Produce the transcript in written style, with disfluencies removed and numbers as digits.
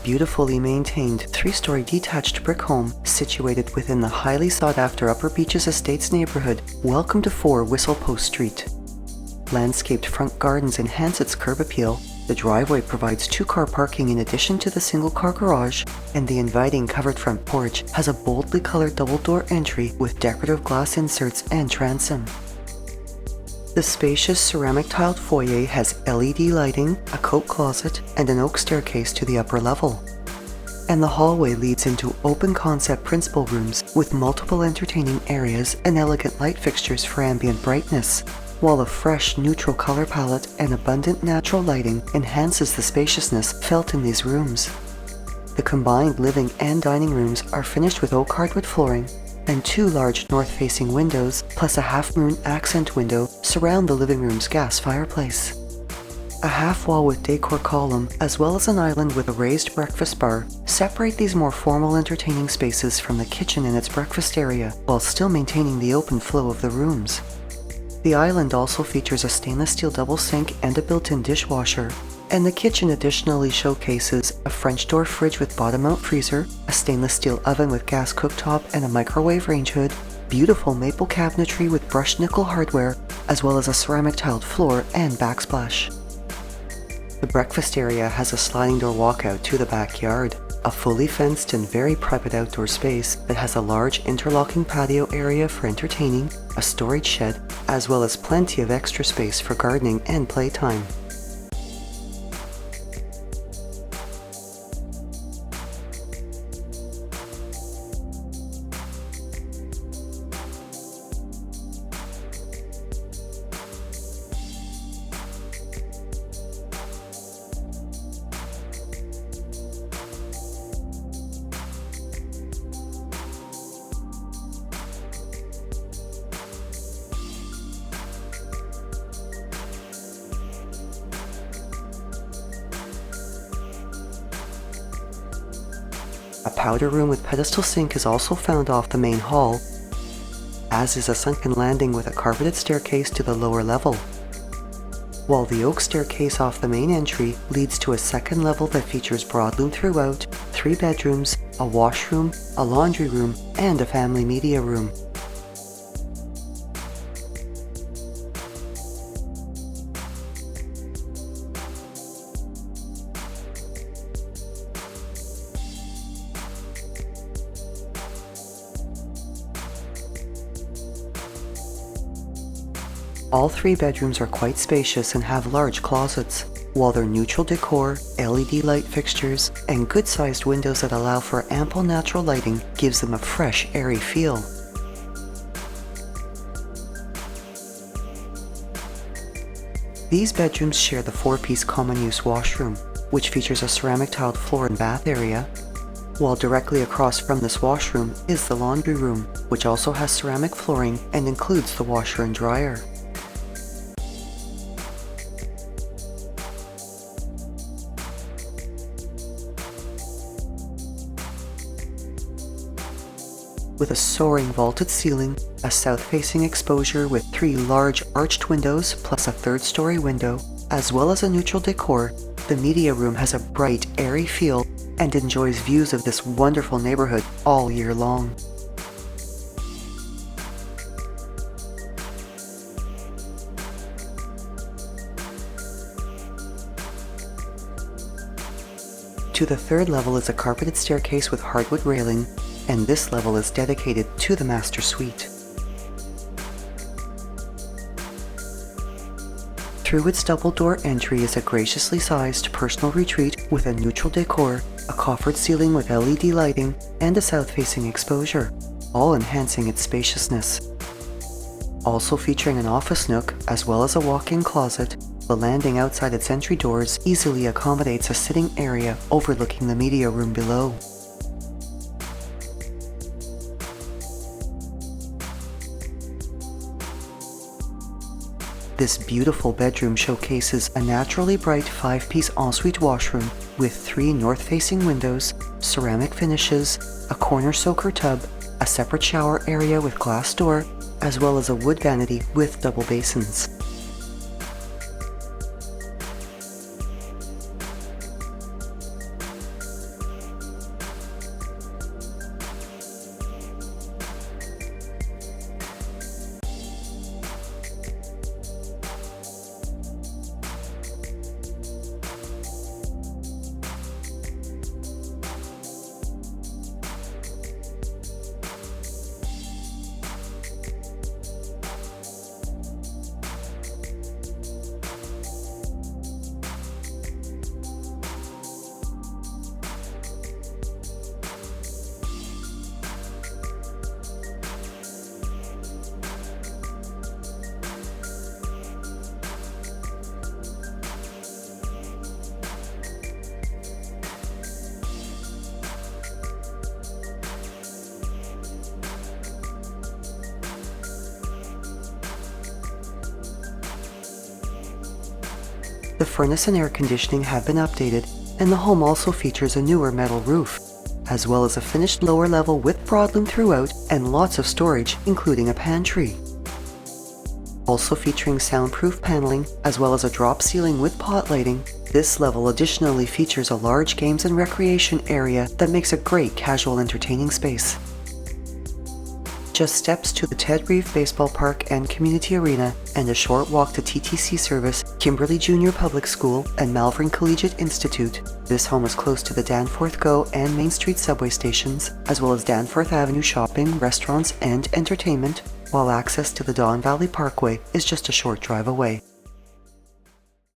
beautifully maintained 3-story detached brick home situated within the highly sought-after Upper Beaches Estates neighbourhood. Welcome to 4 Whistlepost Street. Landscaped front gardens enhance its curb appeal. The driveway provides 2-car parking in addition to the single-car garage, and the inviting covered front porch has a boldly colored double-door entry with decorative glass inserts and transom. The spacious ceramic tiled foyer has LED lighting, a coat closet, and an oak staircase to the upper level. And the hallway leads into open concept principal rooms with multiple entertaining areas and elegant light fixtures for ambient brightness, while a fresh neutral color palette and abundant natural lighting enhances the spaciousness felt in these rooms. The combined living and dining rooms are finished with oak hardwood flooring, and 2 large north-facing windows plus a half-moon accent window surround the living room's gas fireplace. A half-wall with decor column, as well as an island with a raised breakfast bar, separate these more formal entertaining spaces from the kitchen and its breakfast area, while still maintaining the open flow of the rooms. The island also features a stainless steel double sink and a built-in dishwasher, and the kitchen additionally showcases a French door fridge with bottom-mount freezer, a stainless steel oven with gas cooktop and a microwave range hood, beautiful maple cabinetry with brushed nickel hardware, as well as a ceramic tiled floor and backsplash. The breakfast area has a sliding door walkout to the backyard, a fully fenced and very private outdoor space that has a large interlocking patio area for entertaining, a storage shed, as well as plenty of extra space for gardening and playtime. A powder room with pedestal sink is also found off the main hall, as is a sunken landing with a carpeted staircase to the lower level, while the oak staircase off the main entry leads to a second level that features broadloom throughout, 3 bedrooms, a washroom, a laundry room, and a family media room. All 3 bedrooms are quite spacious and have large closets, while their neutral decor, LED light fixtures, and good-sized windows that allow for ample natural lighting gives them a fresh, airy feel. These bedrooms share the 4-piece common-use washroom, which features a ceramic tiled floor and bath area, while directly across from this washroom is the laundry room, which also has ceramic flooring and includes the washer and dryer. With a soaring vaulted ceiling, a south-facing exposure with 3 large arched windows plus a 3rd-story window, as well as a neutral decor, the media room has a bright, airy feel and enjoys views of this wonderful neighborhood all year long. To the 3rd level is a carpeted staircase with hardwood railing, and this level is dedicated to the master suite. Through its double-door entry is a graciously sized personal retreat with a neutral decor, a coffered ceiling with LED lighting, and a south-facing exposure, all enhancing its spaciousness. Also featuring an office nook as well as a walk-in closet, the landing outside its entry doors easily accommodates a sitting area overlooking the media room below. This beautiful bedroom showcases a naturally bright 5-piece ensuite washroom with 3 north-facing windows, ceramic finishes, a corner soaker tub, a separate shower area with glass door, as well as a wood vanity with double basins. The furnace and air conditioning have been updated, and the home also features a newer metal roof, as well as a finished lower level with broadloom throughout and lots of storage, including a pantry. Also featuring soundproof paneling, as well as a drop ceiling with pot lighting, this level additionally features a large games and recreation area that makes a great casual entertaining space. Just steps to the Ted Reeve Baseball Park and Community Arena, and a short walk to TTC Service, Kimberley Junior Public School, and Malvern Collegiate Institute. This home is close to the Danforth GO and Main Street subway stations, as well as Danforth Avenue shopping, restaurants, and entertainment, while access to the Don Valley Parkway is just a short drive away.